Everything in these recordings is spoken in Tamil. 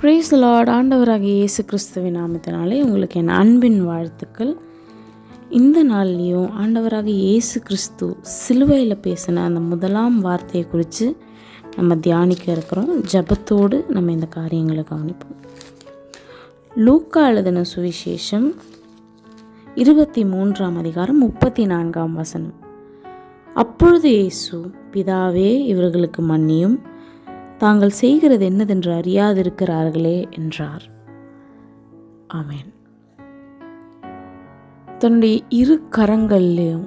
Praise the Lord. ஆண்டவராகிய இயேசு கிறிஸ்துவின் நாமத்தினாலே உங்களுக்கு என் அன்பின் வாழ்த்துக்கள். இந்த நாள்லேயும் ஆண்டவராகிய இயேசு கிறிஸ்து சிலுவையில் பேசின அந்த முதலாம் வார்த்தையை குறித்து நம்ம தியானிக்க இருக்கிறோம். ஜெபத்தோடு நம்ம இந்த காரியங்களை கவனிப்போம். லூக்கா எழுதின சுவிசேஷம் 23ஆம் அதிகாரம் 34ஆம் வசனம். அப்பொழுது இயேசு, பிதாவே, இவர்களுக்கு மன்னியும், தாங்கள் செய்கிறது என்னதென்று அறியாதிருக்கிறார்களே என்றார். ஆமென். தன்னுடைய இரு கரங்கள்லேயும்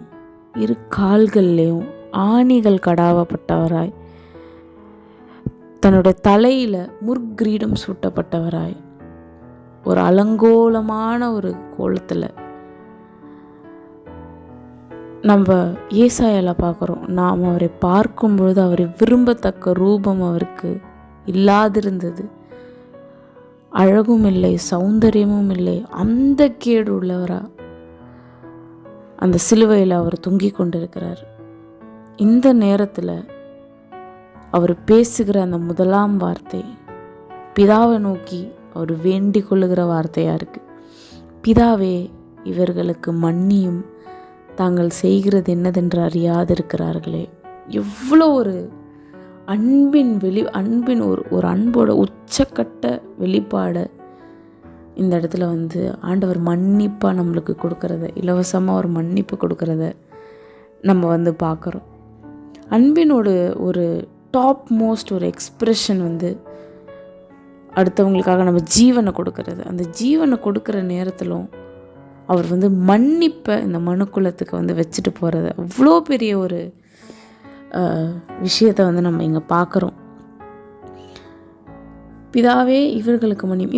இரு கால்கள்லேயும் ஆணிகள் கடாவப்பட்டவராய், தன்னுடைய தலையில் முற்கிரீடம் சூட்டப்பட்டவராய், ஒரு அலங்கோலமான ஒரு கோலத்தில் நம்ம ஏசாயால பார்க்குறோம். நாம் அவரை பார்க்கும் பொழுது அவரை விரும்பத்தக்க ரூபம் அவருக்கு இல்லாதிருந்தது. அழகும் இல்லை, சௌந்தரியமும் இல்லை, அந்த கேடு உள்ளவராக அந்த சிலுவையில் அவர் தொங்கி கொண்டிருக்கிறார். இந்த நேரத்தில் அவர் பேசுகிற அந்த முதலாம் வார்த்தை பிதாவை நோக்கி அவர் வேண்டிக் கொள்ளுகிற வார்த்தையாக இருக்குது. பிதாவே, இவர்களுக்கு மன்னியும், தாங்கள் செய்கிறது என்னதென்று அறியாதிருக்கிறார்களே. எவ்வளோ ஒரு அன்பின் ஒரு அன்போட உச்சக்கட்ட வெளிப்பாடை இந்த இடத்துல ஆண்டவர் மன்னிப்பாக நம்மளுக்கு கொடுக்கறத, இலவசமாக ஒரு மன்னிப்பு கொடுக்கறத நம்ம பார்க்குறோம். அன்பினோட ஒரு டாப் மோஸ்ட் ஒரு எக்ஸ்ப்ரெஷன் அடுத்தவங்களுக்காக நம்ம ஜீவனை கொடுக்கறது. அந்த ஜீவனை கொடுக்குற நேரத்திலும் அவர் மன்னிப்பை இந்த மனுக்குலத்துக்கு வச்சுட்டு போகிறது, அவ்வளோ பெரிய ஒரு விஷயத்தை நம்ம இங்கே பார்க்குறோம். பிதாவே, இவர்களுக்கு மன்னியும்.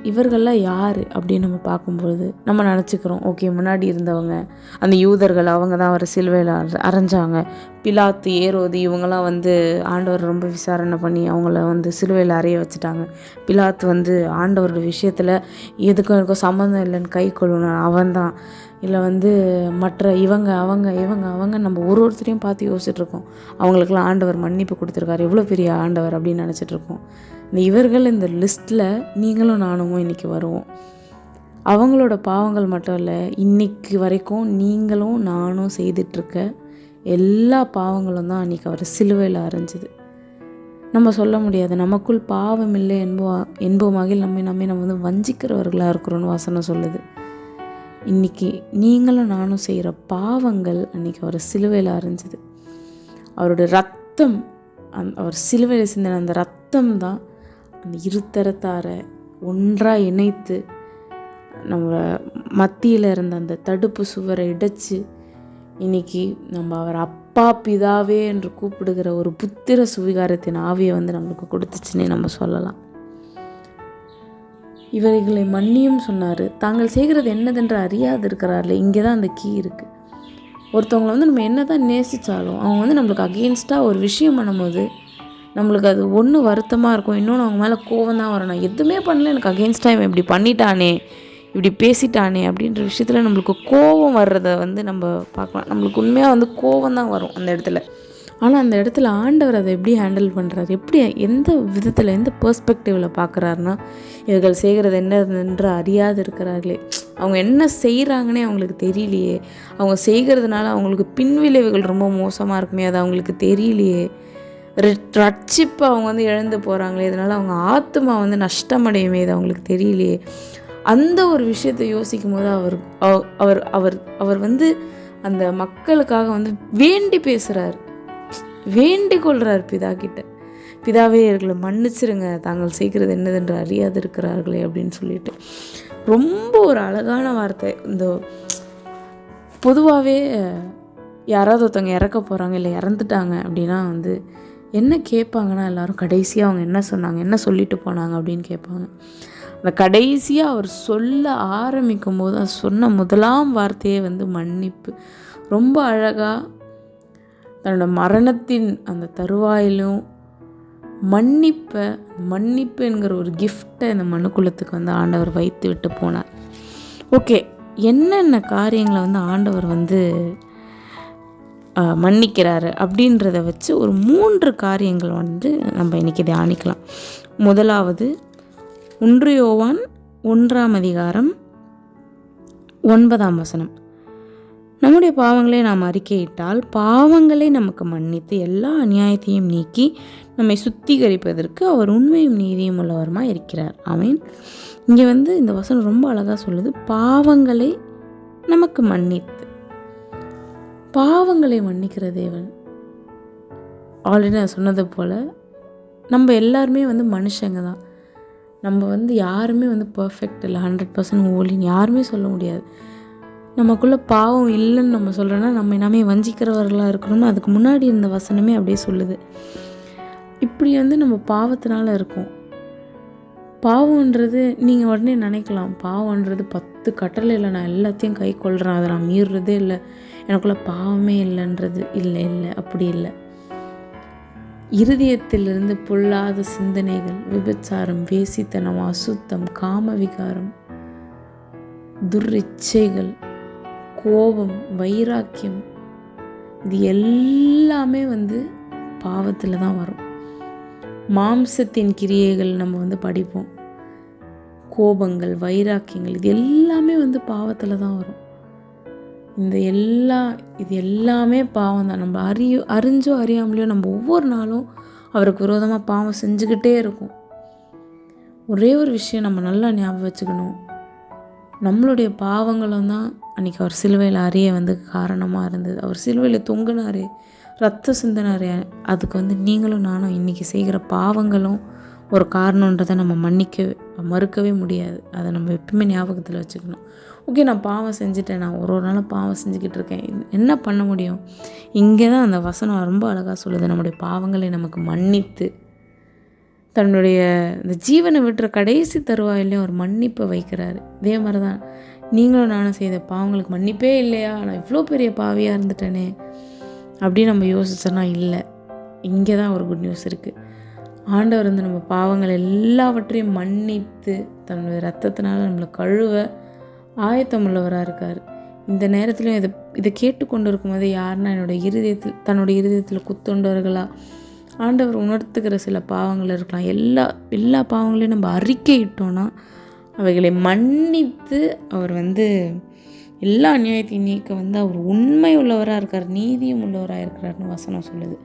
இவர்கள்லாம் யார் அப்படின்னு நம்ம பார்க்கும்பொழுது நம்ம நினச்சிக்கிறோம், ஓகே, முன்னாடி இருந்தவங்க அந்த யூதர்கள், அவங்க தான் அவர் சிலுவையில் அரைஞ்சாங்க. பிலாத்து, ஏரோது, இவங்கெல்லாம் ஆண்டவர் ரொம்ப விசாரணை பண்ணி அவங்கள சிலுவையில் அறைய வச்சுட்டாங்க. பிலாத்து ஆண்டவரோட விஷயத்தில் எதுக்கும் சம்மந்தம் இல்லைன்னு கை கொள்ளணும் அவன் தான். இல்லை மற்ற இவங்க நம்ம ஒருத்தரையும் பார்த்து யோசிச்சுட்ருக்கோம். அவங்களுக்கெல்லாம் ஆண்டவர் மன்னிப்பு கொடுத்துருக்காரு, எவ்வளோ பெரிய ஆண்டவர் அப்படின்னு நினச்சிட்ருக்கோம். இவர்கள் இந்த லிஸ்ட்டில் நீங்களும் நானும் இன்றைக்கி வருவோம். அவங்களோட பாவங்கள் மட்டும் இல்லை, இன்றைக்கி வரைக்கும் நீங்களும் நானும் செய்துட்ருக்க எல்லா பாவங்களும் தான் அன்றைக்கி அவர் சிலுவையில் அரைஞ்சிது. நம்ம சொல்ல முடியாது, நமக்குள் பாவம் இல்லை என்போமாக நம்ம வஞ்சிக்கிறவர்களாக இருக்கிறோன்னு வசனம் சொல்லுது. இன்றைக்கி நீங்களும் நானும் செய்கிற பாவங்கள் அன்றைக்கி அவர் சிலுவையில் அரைஞ்சிது. அவருடைய ரத்தம், அவர் சிலுவையில் சிந்தின அந்த ரத்தம் தான் அந்த இருதரத்தாரை ஒன்றாக இணைத்து நம்ம மத்தியில் இருந்த அந்த தடுப்பு சுவரை இடைச்சி இன்றைக்கி நம்ம அவர் அப்பா, பிதாவே என்று கூப்பிடுகிற ஒரு புத்திர சுவிகாரத்தின் ஆவியை நம்மளுக்கு கொடுத்துச்சுன்னே நம்ம சொல்லலாம். இவர்களை மன்னியும் சொன்னார், தாங்கள் செய்கிறது என்னதென்று அறியாது இருக்கிறார்களே. இங்கே தான் அந்த கீ இருக்குது. ஒருத்தவங்களை நம்ம என்ன தான் நேசித்தாலும் அவங்க நம்மளுக்கு அகெயின்ஸ்டாக ஒரு விஷயம் பண்ணும்போது நம்மளுக்கு அது ஒன்று வருத்தமாக இருக்கும், இன்னொன்று அவங்க மேலே கோவம் தான் வரும். நான் எதுவுமே பண்ணல, எனக்கு அகெயின்ஸ்டாக இவன் இப்படி பண்ணிட்டானே, இப்படி பேசிட்டானே அப்படின்ற விஷயத்தில் நம்மளுக்கு கோவம் வர்றதை நம்ம பார்க்கலாம். நம்மளுக்கு உண்மையாக கோவம் தான் வரும் அந்த இடத்துல. ஆனால் அந்த இடத்துல ஆண்டவர் அதை எப்படி ஹேண்டில் பண்ணுறாரு, எப்படி எந்த விதத்தில் எந்த பெர்ஸ்பெக்டிவில் பார்க்குறாருன்னா, இவர்கள் செய்கிறது என்னதென்று அறியாது இருக்கிறார்களே. அவங்க என்ன செய்கிறாங்கன்னே அவங்களுக்கு தெரியலையே, அவங்க செய்கிறதுனால அவங்களுக்கு பின்விளைவுகள் ரொம்ப மோசமாக இருக்குமே, அது அவங்களுக்கு தெரியலையே. ரட்சிப்பு அவங்க இழந்து போகிறாங்களே, இதனால் அவங்க ஆத்மா நஷ்டமடையுமே, இது அவங்களுக்கு தெரியலையே. அந்த ஒரு விஷயத்தை யோசிக்கும் போது அவர் அவர் அவர் அந்த மக்களுக்காக வேண்டி பேசுகிறார், வேண்டிக் கொள்கிறார் பிதா கிட்ட. பிதாவே, இவர்களை மன்னிச்சிருங்க, தாங்கள் செய்கிறது என்னதென்று அறியாது இருக்கிறார்களே அப்படின்னு சொல்லிட்டு. ரொம்ப ஒரு அழகான வார்த்தை. இந்த பொதுவாகவே யாராவது ஒருத்தவங்க இறக்க போகிறாங்க இல்லை இறந்துட்டாங்க அப்படின்னா என்ன கேட்பாங்கன்னா, எல்லோரும் கடைசியாக அவங்க என்ன சொன்னாங்க, என்ன சொல்லிட்டு போனாங்க அப்படின்னு கேட்பாங்க. அந்த கடைசியாக அவர் சொல்ல ஆரம்பிக்கும் போது அது சொன்ன முதலாம் வார்த்தையே மன்னிப்பு. ரொம்ப அழகாக தன்னோட மரணத்தின் அந்த தருவாயிலும் மன்னிப்பு என்கிற ஒரு கிஃப்டை இந்த மனுக்குலத்துக்கு ஆண்டவர் வைத்து விட்டு போனார். ஓகே, என்னென்ன காரியங்களை ஆண்டவர் மன்னிக்கிறாரு அப்படின்றத வச்சு ஒரு 3 காரியங்கள் நம்ம இன்றைக்கி தியானிக்கலாம். முதலாவது, 1 யோவான் 1:9. நம்முடைய பாவங்களை நாம் அறிக்கையிட்டால் பாவங்களை நமக்கு மன்னித்து எல்லா அநியாயத்தையும் நீக்கி நம்மை சுத்திகரிப்பதற்கு அவர் உண்மையும் நீதியும் உள்ளவருமாக இருக்கிறார். ஆமென். இங்கே இந்த வசனம் ரொம்ப அழகாக சொல்லுது, பாவங்களை நமக்கு மன்னித்து. பாவங்களை மன்னிக்கிற தேவன். ஆல்ரெடி நான் சொன்னது போல் நம்ம எல்லாருமே மனுஷங்க தான். நம்ம யாருமே பர்ஃபெக்ட் இல்லை, 100% ஹோலின்னு யாருமே சொல்ல முடியாது. நமக்குள்ளே பாவம் இல்லைன்னு நம்ம சொல்கிறோன்னா நம்ம நாமே வஞ்சிக்கிறவர்களாக இருக்கணும்னு அதுக்கு முன்னாடி இருந்த வசனமே அப்படியே சொல்லுது. இப்படி நம்ம பாவத்தினால இருக்கோம். பாவம்ன்றது நீங்கள் உடனே நினைக்கலாம், பாவம்ன்றது 10 கட்டளையில் நான் எல்லாத்தையும் கை கொள்கிறேன், அதை நான் மீறுறதே இல்லை, எனக்குள்ளே பாவமே இல்லைன்றது. இல்லை, அப்படி இல்லை. இருதயத்திலிருந்து பொல்லாத சிந்தனைகள், விபச்சாரம், வேசித்தனம், அசுத்தம், காமவிகாரம், துரிச்சைகள், கோபம், வைராக்கியம், இது எல்லாமே பாவத்தில் தான் வரும். மாம்சத்தின் கிரியைகள் நம்ம படிப்போம். கோபங்கள், வைராக்கியங்கள், இது எல்லாமே பாவத்தில் தான் வரும். இது எல்லாமே பாவம் தான். நம்ம அறிஞ்சோ அறியாமலையோ நம்ம ஒவ்வொரு நாளும் அவருக்கு விரோதமாக பாவம் செஞ்சுக்கிட்டே இருக்கும். ஒரே ஒரு விஷயம் நம்ம நல்லா ஞாபகம் வச்சுக்கணும், நம்மளுடைய பாவங்களும் தான் அன்றைக்கி அவர் சிலுவையில் அறிய காரணமாக இருந்தது. அவர் சிலுவையில் தொங்குனாரே, ரத்த சிந்தினாரே, அதுக்கு நீங்களும் நானும் இன்றைக்கி செய்கிற பாவங்களும் ஒரு காரணன்றதை நம்ம மறுக்கவே முடியாது. அதை நம்ம எப்பவுமே ஞாபகத்தில் வச்சுக்கணும். ஓகே, நான் பாவம் செஞ்சுட்டேன், நான் ஒரு நாளும் பாவம் செஞ்சுக்கிட்டு இருக்கேன், என்ன பண்ண முடியும்? இங்கே தான் அந்த வசனம் ரொம்ப அழகாக சொல்லுது, நம்முடைய பாவங்களை நமக்கு மன்னித்து தன்னுடைய இந்த ஜீவனை விட்டுற கடைசி தருவாயிலையும் ஒரு மன்னிப்பை வைக்கிறாரு. இதே மாதிரி தான் நீங்களும் நானும் செய்த பாவங்களுக்கு மன்னிப்பே இல்லையா, நான் இவ்வளோ பெரிய பாவியாக இருந்துட்டேனே அப்படின்னு நம்ம யோசிச்சோன்னா இல்லை. இங்கே தான் ஒரு குட் நியூஸ் இருக்குது. ஆண்டவர் நம்ம பாவங்கள் எல்லாவற்றையும் மன்னித்து தன்னுடைய ரத்தத்தினால நம்மளை கழுவ ஆயத்தம் உள்ளவராக இருக்கார். இந்த நேரத்துலையும் இதை கேட்டுக்கொண்டு இருக்கும்போது யாருன்னா தன்னுடைய இருதயத்தில் குத்தொண்டவர்களாக ஆண்டவர் உணர்த்துக்கிற சில பாவங்கள் இருக்கலாம். எல்லா பாவங்களையும் நம்ம அறிக்கையிட்டோன்னா அவைகளை மன்னித்து அவர் எல்லா அநியாயத்தையும் நீக்க அவர் உண்மை உள்ளவராக இருக்கார், நீதியும் உள்ளவராக இருக்கிறார்னு வசனம் சொல்லுது.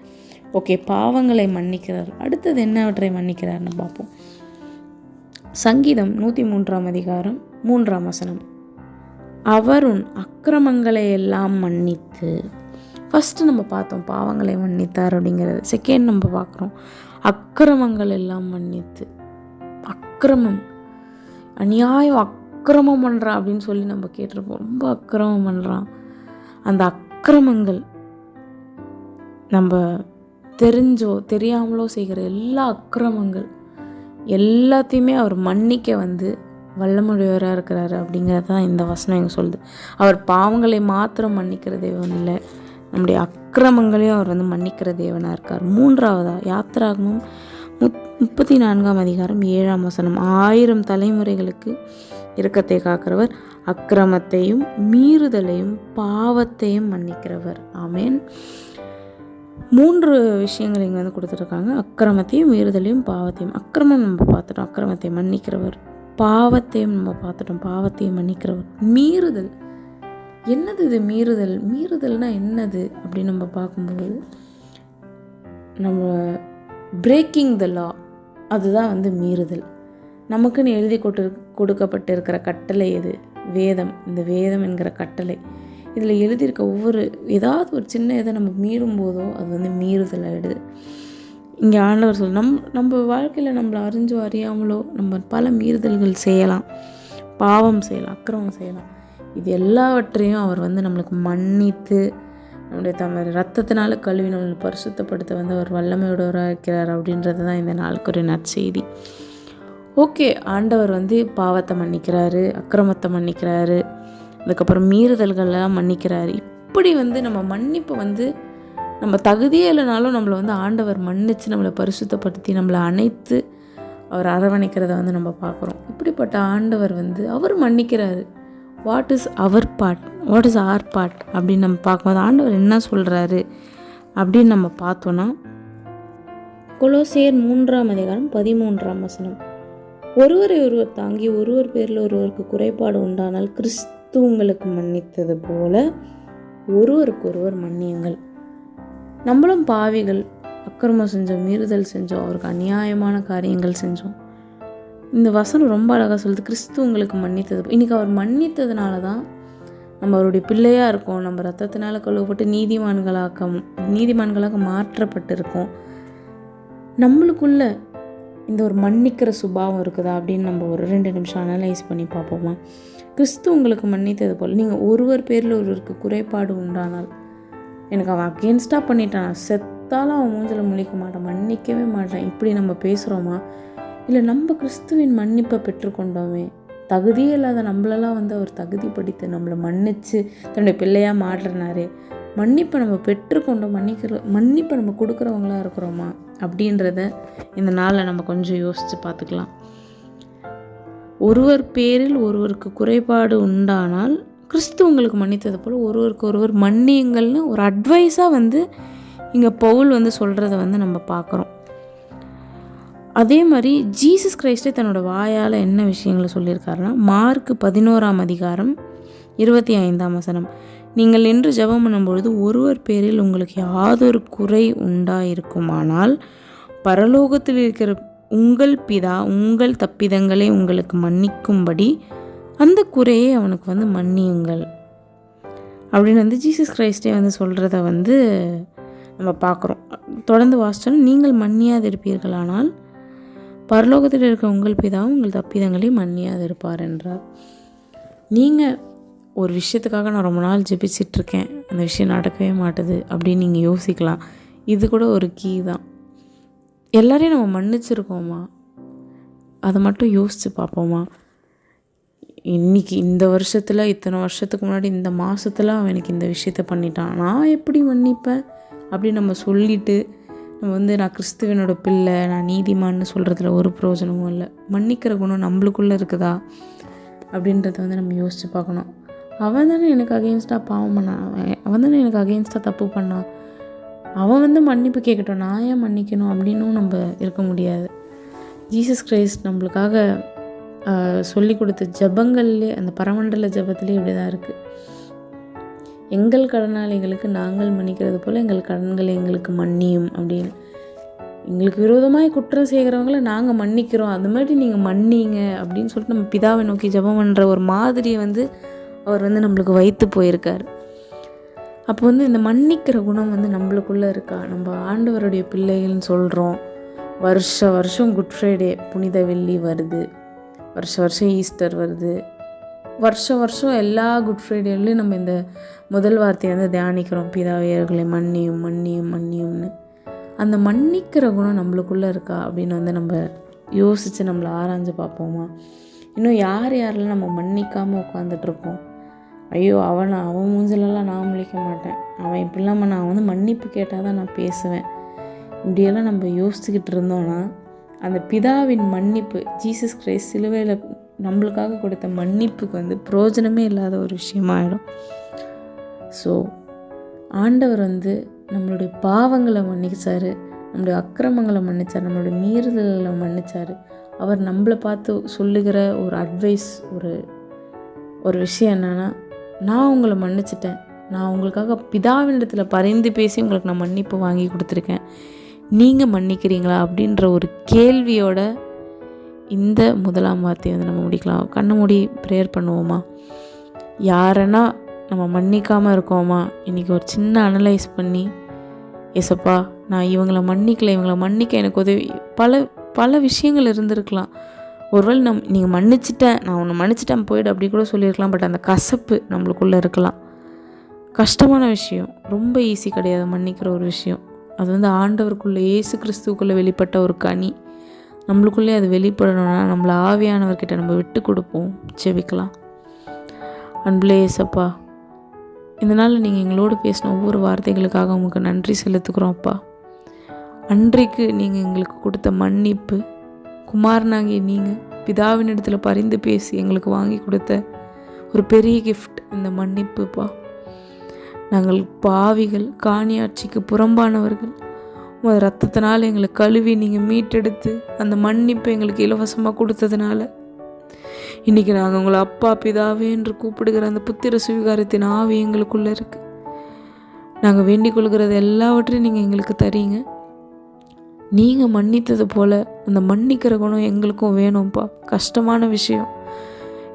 ஓகே, பாவங்களை மன்னிக்கிறார். அடுத்தது என்னவற்றை மன்னிக்கிறார்னு பார்ப்போம். சங்கீதம் 103:3 அவர் உன் அக்கிரமங்களை எல்லாம் மன்னித்து. ஃபஸ்ட்டு நம்ம பார்த்தோம் பாவங்களை மன்னித்தார் அப்படிங்கிறது. செகண்ட் நம்ம பார்க்குறோம் அக்கிரமங்கள் எல்லாம் மன்னித்து. அக்கிரமம், அநியாயம், அக்கிரமம் பண்ணுறான் அப்படின்னு சொல்லி நம்ம கேட்டிருப்போம். ரொம்ப அக்கிரமம் பண்ணுறான். அந்த அக்கிரமங்கள் நம்ம தெரிஞ்சோ தெரியாமலோ செய்கிற எல்லா அக்கிரமங்கள் எல்லாத்தையுமே அவர் மன்னிக்க வல்லமுடையவராக இருக்கிறாரு அப்படிங்கிறது தான் இந்த வசனம் எங்க சொல்லுது. அவர் பாவங்களை மாத்திரம் மன்னிக்கிற தேவன் இல்லை, நம்முடைய அக்கிரமங்களையும் அவர் மன்னிக்கிற தேவனாக இருக்கார். மூன்றாவதா யாத்திராகமம் 34:7 1000 தலைமுறைகளுக்கு இரக்கத்தை காக்கிறவர், அக்கிரமத்தையும் மீறுதலையும் பாவத்தையும் மன்னிக்கிறவர். ஆமேன். 3 விஷயங்கள் இங்கே கொடுத்துருக்காங்க. அக்கிரமத்தையும் மீறுதலையும் பாவத்தையும். அக்கிரமம் நம்ம பார்த்துட்டோம், அக்கிரமத்தை மன்னிக்கிறவர். பாவத்தையும் நம்ம பார்த்துட்டோம், பாவத்தையும் மன்னிக்கிறவர். மீறுதல் என்னது? இது மீறுதல்னா என்னது அப்படின்னு நம்ம பார்க்கும்போது நம்ம பிரேக்கிங் த லா, அதுதான் மீறுதல். நமக்குன்னு எழுதி கொடுக்கப்பட்டிருக்கிற கட்டளை எது? வேதம். இந்த வேதம் என்கிற கட்டளை இதில் எழுதியிருக்க ஏதாவது ஒரு சின்ன இதை நம்ம மீறும் போதோ அது மீறுதல் ஆகிடுது. இங்கே ஆண்டவர் நம்ம வாழ்க்கையில் நம்மளை அறிஞ்சோ அறியாமலோ நம்ம பல மீறுதல்கள் செய்யலாம், பாவம் செய்யலாம், அக்கிரமம் செய்யலாம். இது எல்லாவற்றையும் அவர் நம்மளுக்கு மன்னித்து நம்முடைய தமது ரத்தத்தினால கழுவி நம்மளை பரிசுத்தப்படுத்த அவர் வல்லமையோடவராக இருக்கிறார். அப்படின்றது தான் இந்த நாளுக்கு ஒரு நற்செய்தி. ஓகே, ஆண்டவர் பாவத்தை மன்னிக்கிறாரு, அக்கிரமத்தை மன்னிக்கிறாரு, அதுக்கப்புறம் மீறுதல்கள்லாம் மன்னிக்கிறாரு. இப்படி நம்ம மன்னிப்பு நம்ம தகுதியே இல்லைனாலும் நம்மளை ஆண்டவர் மன்னித்து நம்மளை பரிசுத்தப்படுத்தி நம்மளை அணைத்து அவர் அரவணைக்கிறத நம்ம பார்க்குறோம். இப்படிப்பட்ட ஆண்டவர் அவர் மன்னிக்கிறாரு. வாட் இஸ் அவர் பார்ட் அப்படின்னு நம்ம பார்க்கும்போது ஆண்டவர் என்ன சொல்கிறாரு அப்படின்னு நம்ம பார்த்தோன்னா, கொலோசியர் 3:13 ஒருவரை ஒருவர் தாங்கி ஒருவர் பேரில் ஒருவருக்கு குறைபாடு உண்டானால் கிறிஸ்து உங்களுக்கு மன்னித்தது போல ஒருவருக்கொருவர் மன்னியுங்கள். நம்மளும் பாவிகள், அக்கிரமம் செஞ்சோம், மீறுதல் செஞ்சோம், அவருக்கு அநியாயமான காரியங்கள் செஞ்சோம். இந்த வசனம் ரொம்ப அழகாக சொல்லுது, கிறிஸ்து உங்களுக்கு மன்னித்தது. இன்றைக்கி அவர் மன்னித்ததுனால தான் நம்ம அவருடைய பிள்ளையாக இருக்கோம். நம்ம ரத்தத்தினால கழுவப்பட்டு நீதிமான்களாக மாற்றப்பட்டிருக்கோம். நம்மளுக்குள்ள இந்த ஒரு மன்னிக்கிற சுபாவம் இருக்குதா அப்படின்னு நம்ம ஒரு 2 நிமிஷம் அனலைஸ் பண்ணி பார்ப்போமா? கிறிஸ்து உங்களுக்கு மன்னித்தது போல் நீங்கள் ஒருவர் பேரில் ஒருவருக்கு குறைபாடு உண்டானால், எனக்கு அவன் அகேன்ஸ்டாக பண்ணிட்டான், செத்தாலும் அவன் மூஞ்சில் முழிக்க மாட்டான், மன்னிக்கவே மாட்டான், இப்படி நம்ம பேசுகிறோமா? இல்லை நம்ம கிறிஸ்துவின் மன்னிப்பை பெற்றுக்கொண்டோமே, தகுதியே இல்லாத நம்மளெல்லாம் அவர் தகுதிப்படுத்தி நம்மளை மன்னித்து தன்னுடைய பிள்ளையாக மாற்றினாரே, மன்னிப்பை நம்ம பெற்றுக்கொண்டோம், மன்னிப்பை நம்ம கொடுக்குறவங்களா இருக்கிறோமா அப்படின்றத இந்த நாளில் நம்ம கொஞ்சம் யோசித்து பார்த்துக்கலாம். ஒருவர் பேரில் ஒருவருக்கு குறைபாடு உண்டானால் கிறிஸ்து உங்களுக்கு மன்னித்தது போல் ஒருவருக்கு ஒருவர் மன்னியுங்கள்னு ஒரு அட்வைஸாக இங்கே பவுல் சொல்கிறத நம்ம பார்க்குறோம். அதே மாதிரி ஜீசஸ் கிரைஸ்டே தன்னோட வாயால் என்ன விஷயங்களை சொல்லியிருக்காருன்னா, மார்க் 11:25 நீங்கள் நின்று ஜெபம் பண்ணும்பொழுது ஒருவர் பேரில் உங்களுக்கு யாதொரு குறை உண்டாயிருக்குமானால் பரலோகத்தில் இருக்கிற உங்கள் பிதா உங்கள் தப்பிதங்களை உங்களுக்கு மன்னிக்கும்படி அந்த குறையை அவனுக்கு மன்னியுங்கள் அப்படின்னு ஜீசஸ் கிரைஸ்டே சொல்கிறத நம்ம பார்க்குறோம். தொடர்ந்து வாசித்தோம், நீங்கள் மன்னியாது இருப்பீர்களானால் பரலோகத்தில் இருக்க உங்கள் பிதாவும் உங்கள் தப்பிதங்களை மன்னியாது இருப்பார் என்றார். நீங்கள் ஒரு விஷயத்துக்காக நான் ரொம்ப நாள் ஜெபிச்சிட்ருக்கேன், அந்த விஷயம் நடக்கவே மாட்டுது அப்படின்னு நீங்கள் யோசிக்கலாம். இது கூட ஒரு கீ தான். எல்லாரையும் நம்ம மன்னிச்சிருக்கோமா? அதை மட்டும் யோசித்து பார்ப்போமா? இன்றைக்கி இந்த வருஷத்தில், இத்தனை வருஷத்துக்கு முன்னாடி இந்த மாதத்தில் அவன் எனக்கு இந்த விஷயத்த பண்ணிட்டான், நான் எப்படி மன்னிப்பேன் அப்படின்னு நம்ம சொல்லிவிட்டு நம்ம நான் கிறிஸ்துவனோட பிள்ளை, நான் நீதிமான்னு சொல்கிறதுல ஒரு பிரயோஜனமும் இல்லை. மன்னிக்கிற குணம் நம்மளுக்குள்ளே இருக்குதா அப்படின்றத நம்ம யோசித்து பார்க்கணும். அவன் தானே எனக்கு அகெயின்ஸ்டாக பாவம் பண்ணான், அவன் தானே எனக்கு அகெயின்ஸ்டாக தப்பு பண்ணான், அவன் மன்னிப்பு கேட்கட்டும், நான் ஏன் மன்னிக்கணும் அப்படின்னும் நம்ம இருக்க முடியாது. ஜீசஸ் கிரைஸ்ட் நம்மளுக்காக சொல்லி கொடுத்த ஜபங்கள்லே, அந்த பரமண்டல ஜபத்திலே இப்படி தான் இருக்குது. எங்கள் கடனாளிகளுக்கு நாங்கள் மன்னிக்கிறது போல் எங்கள் கடன்களை எங்களுக்கு மன்னியும் அப்படின்னு. எங்களுக்கு விரோதமாக குற்றம் செய்கிறவங்கள நாங்கள் மன்னிக்கிறோம், அது மாதிரி நீங்கள் மன்னிங்க அப்படின்னு சொல்லிட்டு நம்ம பிதாவை நோக்கி ஜெபம் பண்ணுற ஒரு மாதிரியை அவர் நம்மளுக்கு வைத்து போயிருக்கார். அப்போ இந்த மன்னிக்கிற குணம் நம்மளுக்குள்ளே இருக்கா? நம்ம ஆண்டவருடைய பிள்ளைகள்னு சொல்கிறோம். வருஷம் குட் ஃப்ரைடே புனித வெள்ளி வருது, வருஷம் ஈஸ்டர் வருது, வருஷம் எல்லா குட் ஃப்ரைடேலையும் நம்ம இந்த முதல் வார்த்தையை தியானிக்கிறோம், பிதாவியர்களை மன்னியும் மன்னியும் மன்னியும்னு. அந்த மன்னிக்கிற குணம் நம்மளுக்குள்ளே இருக்கா அப்படின்னு நம்ம யோசித்து நம்மளை ஆராய்ஞ்சு பார்ப்போமா? இன்னும் யாரெல்லாம் நம்ம மன்னிக்காமல் உட்காந்துட்ருக்கோம்? ஐயோ அவன் மூஞ்சிலெல்லாம் நான் முழிக்க மாட்டேன், அவன் இப்படிலாம் நான் மன்னிப்பு கேட்டால் தான் நான் பேசுவேன், இப்படியெல்லாம் நம்ம யோசிச்சுக்கிட்டு இருந்தோன்னா அந்த பிதாவின் மன்னிப்பு, ஜீசஸ் கிரைஸ்ட் சிலுவையில் நம்மளுக்காக கொடுத்த மன்னிப்புக்கு பிரயோஜனமே இல்லாத ஒரு விஷயமாயிடும். ஸோ ஆண்டவர் நம்மளுடைய பாவங்களை மன்னிச்சார், நம்மளுடைய அக்கிரமங்களை மன்னிச்சார், நம்மளுடைய மீறுதல்களை மன்னிச்சார். அவர் நம்மளை பார்த்து சொல்லுகிற ஒரு அட்வைஸ், ஒரு விஷயம் என்னென்னா, நான் உங்களை மன்னிச்சிட்டேன், நான் உங்களுக்காக பிதாவினிடத்தில் பரிந்து பேசி உங்களுக்கு நான் மன்னிப்பு வாங்கி கொடுத்துருக்கேன், நீங்கள் மன்னிக்கிறீங்களா அப்படின்ற ஒரு கேள்வியோட இந்த முதலாம் வார்த்தையை நம்ம முடிக்கலாம். கண்ணை மூடி ப்ரேயர் பண்ணுவோமா? யாரன்னா நம்ம மன்னிக்காமல் இருக்கோமா? இன்றைக்கி ஒரு சின்ன அனலைஸ் பண்ணி, ஏசப்பா நான் இவங்களை மன்னிக்க எனக்கு உதவி. பல விஷயங்கள் இருந்திருக்கலாம். ஒருவேளை நீங்கள் மன்னிச்சிட்டேன், நான் உன்னை மன்னிச்சிட்டேன் போய்டு அப்படி கூட சொல்லியிருக்கலாம். பட் அந்த கசப்பு நம்மளுக்குள்ளே இருக்கலாம். கஷ்டமான விஷயம், ரொம்ப ஈஸி கிடையாது மன்னிக்கிற ஒரு விஷயம். அது ஆண்டவருக்குள்ளே, இயேசு கிறிஸ்துவுக்குள்ளே வெளிப்பட்ட ஒரு கனி. நம்மளுக்குள்ளே அது வெளிப்படணும்னா நம்மளை ஆவியானவர்கிட்ட நம்ம விட்டு கொடுப்போம், ஜெபிக்கலாம். அன்புலே ஏசப்பா, இந்த நாளில் நீங்கள் எங்களோடு பேசின ஒவ்வொரு வார்த்தைகளுக்காக உங்களுக்கு நன்றி செலுத்துக்கிறோம் அப்பா. அன்றைக்கு நீங்கள் எங்களுக்கு கொடுத்த மன்னிப்பு, குமாரனாகிய நீங்கள் பிதாவினிடத்தில் பரிந்து பேசி எங்களுக்கு வாங்கி கொடுத்த ஒரு பெரிய கிஃப்ட் இந்த மன்னிப்புப்பா. நாங்கள் பாவிகள், காணியாட்சிக்கு புறம்பானவர்கள், உங்கள் ரத்தத்தினால எங்களை கழுவி நீங்கள் மீட்டெடுத்து அந்த மன்னிப்பை எங்களுக்கு இலவசமாக கொடுத்ததுனால இன்றைக்கி நாங்கள் உங்களை அப்பா பிதாவே என்று கூப்பிடுகிற அந்த புத்திர சுவிகாரத்தின் ஆவி எங்களுக்குள்ளே இருக்குது. நாங்கள் வேண்டிக் கொள்கிறது எல்லாவற்றையும் நீங்கள் எங்களுக்கு தரீங்க. நீங்கள் மன்னித்தது போல் அந்த மன்னிக்கிற குணம் எங்களுக்கும் வேணும்ப்பா. கஷ்டமான விஷயம்,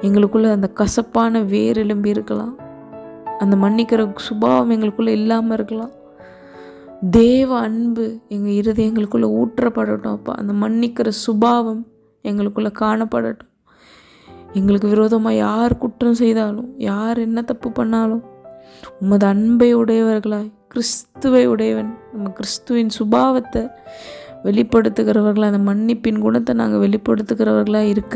எங்களுக்குள்ளே அந்த கசப்பான வேர் எலும்பி இருக்கலாம், அந்த மன்னிக்கிற சுபாவம் எங்களுக்குள்ளே இல்லாமல் இருக்கலாம். தேவ அன்பு எங்கள் இருதயங்களுக்குள்ளே ஊற்றப்படட்டும் அப்பா. அந்த மன்னிக்கிற சுபாவம் எங்களுக்குள்ளே காணப்படட்டும். எங்களுக்கு விரோதமாக யார் குற்றம் செய்தாலும், யார் என்ன தப்பு பண்ணாலும், உமது அன்பை உடையவர்களாய், கிறிஸ்துவை உடையவன், நம்ம கிறிஸ்துவின் சுபாவத்தை வெளிப்படுத்துகிறவர்களாக, அந்த மன்னிப்பின் குணத்தை நாங்கள் வெளிப்படுத்துகிறவர்களாக இருக்க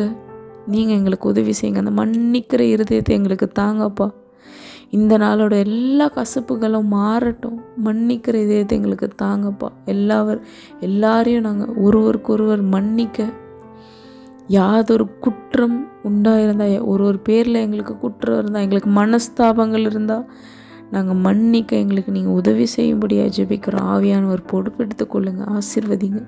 நீங்கள் எங்களுக்கு உதவி செய்யுங்க. அந்த மன்னிக்கிற இருதயத்தை எங்களுக்கு தாங்கப்பா. இந்த நாளோட எல்லா கசப்புகளும் மாறட்டும். மன்னிக்கிற இதயத்தை எங்களுக்கு தாங்கப்பா. எல்லாரையும் நாங்கள் ஒருவருக்கொருவர் மன்னிக்க, யாதொரு குற்றம் உண்டாயிருந்தால், ஒரு பேரில் எங்களுக்கு குற்றம் இருந்தால், எங்களுக்கு மனஸ்தாபங்கள் இருந்தால் நாங்கள் மன்னிக்க எங்களுக்கு நீங்கள் உதவி செய்யும்படியாக ஜெபிக்கிறோம். ஆவியானவர் பொறுப்பெடுத்துக் கொள்ளுங்க, ஆசீர்வதிங்க.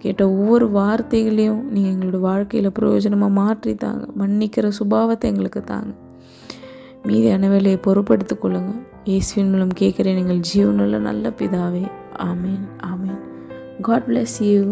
கேட்ட ஒவ்வொரு வார்த்தைகளையும் நீங்கள் எங்களோட வாழ்க்கையில் பிரயோஜனமாக மாற்றி தாங்க. மன்னிக்கிற சுபாவத்தை எங்களுக்கு தாங்க. மீதியான வேலையை பொறுப்படுத்திக் கொள்ளுங்க. இயேசுவின் மூலம் கேட்குறேன், நீங்கள் ஜீவனுள்ள நல்ல பிதாவே. ஆமேன், ஆமேன். God bless you.